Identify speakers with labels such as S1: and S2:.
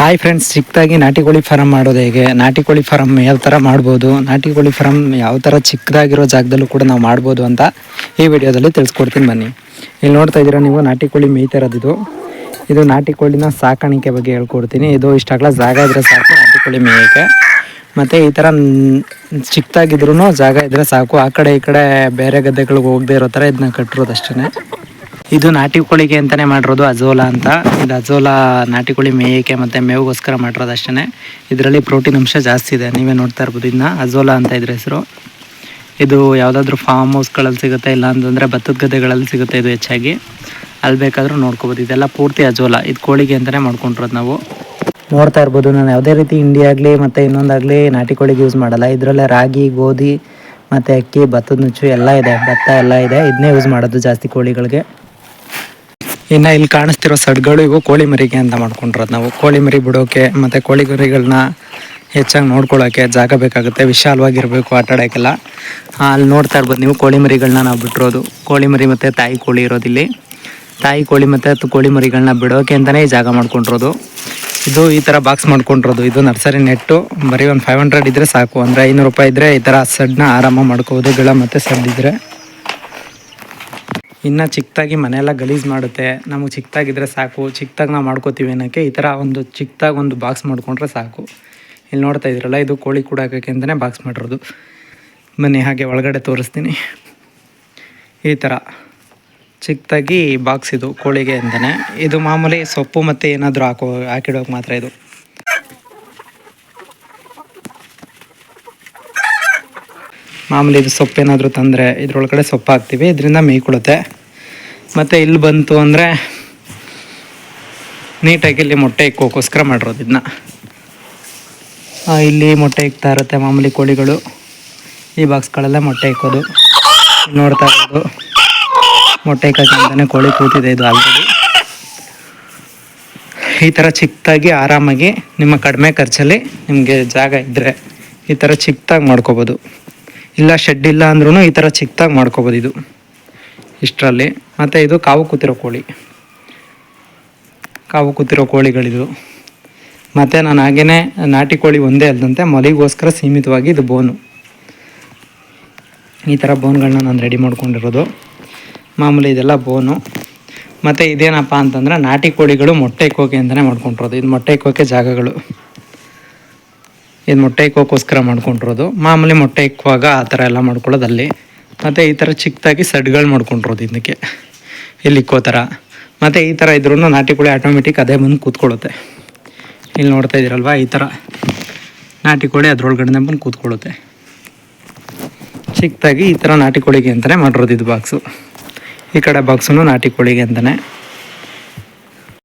S1: Hi friends, ಚಿಕ್ಕದಾಗಿ ನಾಟಿ ಕೋಳಿ ಫಾರಮ್ ಮಾಡೋದು ಹೇಗೆ, ನಾಟಿ ಕೋಳಿ ಫಾರಮ್ ಯಾವ ಥರ ಮಾಡ್ಬೋದು, ನಾಟಿ ಕೋಳಿ ಫಾರಮ್ ಯಾವ ಥರ ಚಿಕ್ಕದಾಗಿರೋ ಜಾಗದಲ್ಲೂ ಕೂಡ ನಾವು ಮಾಡ್ಬೋದು ಅಂತ ಈ ವಿಡಿಯೋದಲ್ಲಿ ತಿಳಿಸ್ಕೊಡ್ತೀನಿ ಬನ್ನಿ. ಇಲ್ಲಿ ನೋಡ್ತಾ ಇದ್ದೀರಾ ನೀವು, ನಾಟಿ ಕೋಳಿ ಮೇಯ್ತಾ ಇರೋದು ಇದು ನಾಟಿ ಕೋಳಿನ ಸಾಕಾಣಿಕೆ ಬಗ್ಗೆ ಹೇಳ್ಕೊಡ್ತೀನಿ. ಇದು ಇಷ್ಟಾಗಲ ಜಾಗ ಇದ್ದರೆ ಸಾಕು ನಾಟಿ ಕೋಳಿ ಮೇಯೋಕ್ಕೆ. ಮತ್ತು ಈ ಥರ ಚಿಕ್ಕದಾಗಿದ್ರೂ ಜಾಗ ಇದ್ದರೆ ಸಾಕು, ಆ ಕಡೆ ಈ ಕಡೆ ಬೇರೆ ಗದ್ದೆಗಳಿಗೆ ಹೋಗದೆ ಇರೋ ಥರ ಇದನ್ನ ಕಟ್ಟಿರೋದು ಅಷ್ಟೇ. ಇದು ನಾಟಿ ಕೋಳಿಗೆ ಅಂತಲೇ ಮಾಡಿರೋದು ಅಜೋಲಾ ಅಂತ. ಇದು ಅಜೋಲಾ ನಾಟಿ ಕೋಳಿ ಮೇಯಕ್ಕೆ ಮತ್ತು ಮೇವಿಗೋಸ್ಕರ ಮಾಡಿರೋದು ಅಷ್ಟೇ. ಇದರಲ್ಲಿ ಪ್ರೋಟೀನ್ ಅಂಶ ಜಾಸ್ತಿ ಇದೆ, ನೀವೇ ನೋಡ್ತಾ ಇರ್ಬೋದು. ಇದನ್ನ ಅಜೋಲಾ ಅಂತ ಇದ್ರ ಹೆಸರು. ಇದು ಯಾವುದಾದ್ರೂ ಫಾರ್ಮ್ ಹೌಸ್ಗಳಲ್ಲಿ ಸಿಗುತ್ತೆ, ಇಲ್ಲ ಅಂತಂದರೆ ಭತ್ತದ ಗದ್ದೆಗಳಲ್ಲಿ ಸಿಗುತ್ತೆ. ಇದು ಹೆಚ್ಚಾಗಿ ಅಲ್ಲಿ ಬೇಕಾದರೂ ನೋಡ್ಕೋಬೋದು. ಇದೆಲ್ಲ ಪೂರ್ತಿ ಅಜೋಲಾ, ಇದು ಕೋಳಿಗೆ ಅಂತಲೇ ಮಾಡ್ಕೊಂಡಿರೋದು. ನಾವು ನೋಡ್ತಾ ಇರ್ಬೋದು, ನಾನು ಯಾವುದೇ ರೀತಿ ಹಿಂಡಿ ಆಗಲಿ ಮತ್ತು ಇನ್ನೊಂದಾಗಲಿ ನಾಟಿ ಕೋಳಿಗೆ ಯೂಸ್ ಮಾಡಲ್ಲ. ಇದರಲ್ಲೇ ರಾಗಿ, ಗೋಧಿ ಮತ್ತು ಅಕ್ಕಿ, ಭತ್ತದ ನುಚ್ಚು ಎಲ್ಲ ಇದೆ, ಭತ್ತ ಎಲ್ಲ ಇದೆ. ಇದನ್ನೇ ಯೂಸ್ ಮಾಡೋದು ಜಾಸ್ತಿ ಕೋಳಿಗಳಿಗೆ. ಇನ್ನು ಇಲ್ಲಿ ಕಾಣಿಸ್ತಿರೋ ಸಡ್ಗಳು ಇವು ಕೋಳಿ ಮರಿಗೆ ಅಂತ ಮಾಡ್ಕೊಂಡಿರೋದು. ನಾವು ಕೋಳಿ ಮರಿ ಬಿಡೋಕೆ ಮತ್ತು ಕೋಳಿ ಮರಿಗಳನ್ನ ಹೆಚ್ಚಾಗಿ ನೋಡ್ಕೊಳ್ಳೋಕ್ಕೆ ಜಾಗ ಬೇಕಾಗುತ್ತೆ, ವಿಶಾಲವಾಗಿರಬೇಕು ಆಟ ಆಡೋಕ್ಕೆಲ್ಲ. ಅಲ್ಲಿ ನೋಡ್ತಾ ಇರ್ಬೋದು ನೀವು, ಕೋಳಿ ಮರಿಗಳನ್ನ ನಾವು ಬಿಟ್ಟಿರೋದು. ಕೋಳಿ ಮರಿ ಮತ್ತು ತಾಯಿ ಕೋಳಿ ಇರೋದಿಲ್ಲಿ. ತಾಯಿ ಕೋಳಿ ಮತ್ತು ಕೋಳಿ ಮರಿಗಳನ್ನ ಬಿಡೋಕೆ ಅಂತಲೇ ಈ ಜಾಗ ಮಾಡ್ಕೊಂಡಿರೋದು. ಇದು ಈ ಥರ ಬಾಕ್ಸ್ ಮಾಡ್ಕೊಂಡಿರೋದು. ಇದು ನರ್ಸರಿ ನೆಟ್ಟು ಬರೀ ಒಂದು 500 ಇದ್ದರೆ ಸಾಕು, ಅಂದರೆ 500 ರೂಪಾಯಿ ಇದ್ದರೆ ಈ ಥರ ಸಡ್ನ ಆರಾಮ ಮಾಡ್ಕೋಬೋದು, ಗಿಳ ಮತ್ತು ಸಡ್ಡಿದ್ರೆ. ಇನ್ನು ಚಿಕ್ಕದಾಗಿ ಮನೆಯೆಲ್ಲ ಗಲೀಜು ಮಾಡುತ್ತೆ, ನಮಗೆ ಚಿಕ್ಕದಾಗಿದ್ದರೆ ಸಾಕು, ಚಿಕ್ಕದಾಗಿ ನಾವು ಮಾಡ್ಕೋತೀವಿ ಅನ್ನೋಕ್ಕೆ ಈ ಥರ ಒಂದು ಚಿಕ್ಕದಾಗಿ ಒಂದು ಬಾಕ್ಸ್ ಮಾಡ್ಕೊಂಡ್ರೆ ಸಾಕು. ಇಲ್ಲಿ ನೋಡ್ತಾ ಇದ್ದೀರಲ್ಲ, ಇದು ಕೋಳಿ ಕೂಡಾಕೋಕ್ಕೆ ಅಂತಲೇ ಬಾಕ್ಸ್ ಮಾಡಿರೋದು. ಬನ್ನಿ ಹಾಗೆ ಒಳಗಡೆ ತೋರಿಸ್ತೀನಿ. ಈ ಥರ ಚಿಕ್ಕದಾಗಿ ಬಾಕ್ಸ್ ಇದು ಕೋಳಿಗೆ ಅಂತಲೇ. ಇದು ಮಾಮೂಲಿ ಸೊಪ್ಪು ಮತ್ತು ಏನಾದರೂ ಹಾಕಿಡೋಕೆ ಮಾತ್ರ ಇದು. ಮಾಮೂಲಿ ಇದು ಸೊಪ್ಪು ಏನಾದರೂ ತಂದರೆ ಇದ್ರೊಳಗಡೆ ಸೊಪ್ಪು ಹಾಕ್ತೀವಿ, ಇದರಿಂದ ಮೇಯ್ಕೊಳ್ಳುತ್ತೆ. ಮತ್ತು ಇಲ್ಲಿ ಬಂತು ಅಂದರೆ ನೀಟಾಗಿ ಇಲ್ಲಿ ಮೊಟ್ಟೆ ಇಕ್ಕೋಕ್ಕೋಸ್ಕರ ಮಾಡಿರೋದು ಇದನ್ನ. ಇಲ್ಲಿ ಮೊಟ್ಟೆ ಇಕ್ತಾ ಇರುತ್ತೆ ಮಾಮೂಲಿ ಕೋಳಿಗಳು. ಈ ಬಾಕ್ಸ್ಗಳೆಲ್ಲ ಮೊಟ್ಟೆ ಇಕ್ಕೋದು. ನೋಡ್ತಾ ಇರೋದು ಮೊಟ್ಟೆ ಇಕ್ಕೋಕ್ಕೆ ಅಂತಲೇ ಕೋಳಿ ಕೂತಿದೆ ಇದು ಆಲ್ರೆಡಿ. ಈ ಥರ ಚಿಕ್ಕದಾಗಿ ಆರಾಮಾಗಿ ನಿಮ್ಮ ಕಡಿಮೆ ಖರ್ಚಲ್ಲಿ ನಿಮಗೆ ಜಾಗ ಇದ್ದರೆ ಈ ಥರ ಚಿಕ್ಕದಾಗಿ ಮಾಡ್ಕೋಬೋದು. ಇಲ್ಲ ಶೆಡ್ ಇಲ್ಲ ಅಂದ್ರೂ ಈ ಥರ ಚಿಕ್ಕದಾಗಿ ಮಾಡ್ಕೋಬೋದು ಇದು ಇಷ್ಟರಲ್ಲಿ. ಮತ್ತು ಇದು ಕಾವು ಕೂತಿರೋ ಕೋಳಿ, ಕಾವು ಕೂತಿರೋ ಕೋಳಿಗಳಿದು. ಮತ್ತು ನಾನು ಹಾಗೇ ನಾಟಿ ಕೋಳಿ ಒಂದೇ ಅಲ್ಲದಂತೆ ಮಲಿಗೋಸ್ಕರ ಸೀಮಿತವಾಗಿ ಇದು ಬೋನು. ಈ ಥರ ಬೋನ್ಗಳನ್ನ ನಾನು ರೆಡಿ ಮಾಡ್ಕೊಂಡಿರೋದು. ಮಾಮೂಲಿ ಇದೆಲ್ಲ ಬೋನು. ಮತ್ತು ಇದೇನಪ್ಪ ಅಂತಂದರೆ ನಾಟಿ ಕೋಳಿಗಳು ಮೊಟ್ಟೆ ಇಕ್ಕೋಕೆ ಅಂತಲೇ ಮಾಡ್ಕೊಂಡಿರೋದು. ಇದು ಮೊಟ್ಟೆ ಇಕ್ಕೋಕೆ ಜಾಗಗಳು, ಇದು ಮೊಟ್ಟೆ ಇಕ್ಕೋಕ್ಕೋಸ್ಕರ ಮಾಡ್ಕೊಂಡಿರೋದು. ಮಾಮೂಲಿ ಮೊಟ್ಟೆ ಇಕ್ಕುವಾಗ ಆ ಥರ ಎಲ್ಲ ಮಾಡ್ಕೊಳ್ಳೋದು ಅಲ್ಲಿ. ಮತ್ತು ಈ ಥರ ಚಿಕ್ಕದಾಗಿ ಸಡ್ಗಳು ಮಾಡ್ಕೊಂಡಿರೋದು ಇದಕ್ಕೆ, ಇಲ್ಲಿ ಇಕ್ಕೋ ಥರ. ಮತ್ತು ಈ ಥರ ಇದ್ರೂ ನಾಟಿ ಕೋಳಿ ಆಟೋಮೆಟಿಕ್ ಅದೇ ಬಂದು ಕೂತ್ಕೊಳ್ಳುತ್ತೆ. ಇಲ್ಲಿ ನೋಡ್ತಾ ಇದ್ದೀರಲ್ವ, ಈ ಥರ ನಾಟಿ ಕೋಳಿ ಅದ್ರೊಳಗಡೆ ಬಂದು ಕೂತ್ಕೊಳ್ಳುತ್ತೆ. ಚಿಕ್ಕದಾಗಿ ಈ ಥರ ನಾಟಿ ಕೋಳಿಗೆ ಅಂತಲೇ ಮಾಡಿರೋದು ಇದು ಬಾಕ್ಸು. ಈ ಕಡೆ ಬಾಕ್ಸು ನಾಟಿ ಕೋಳಿಗೆ ಅಂತಲೇ.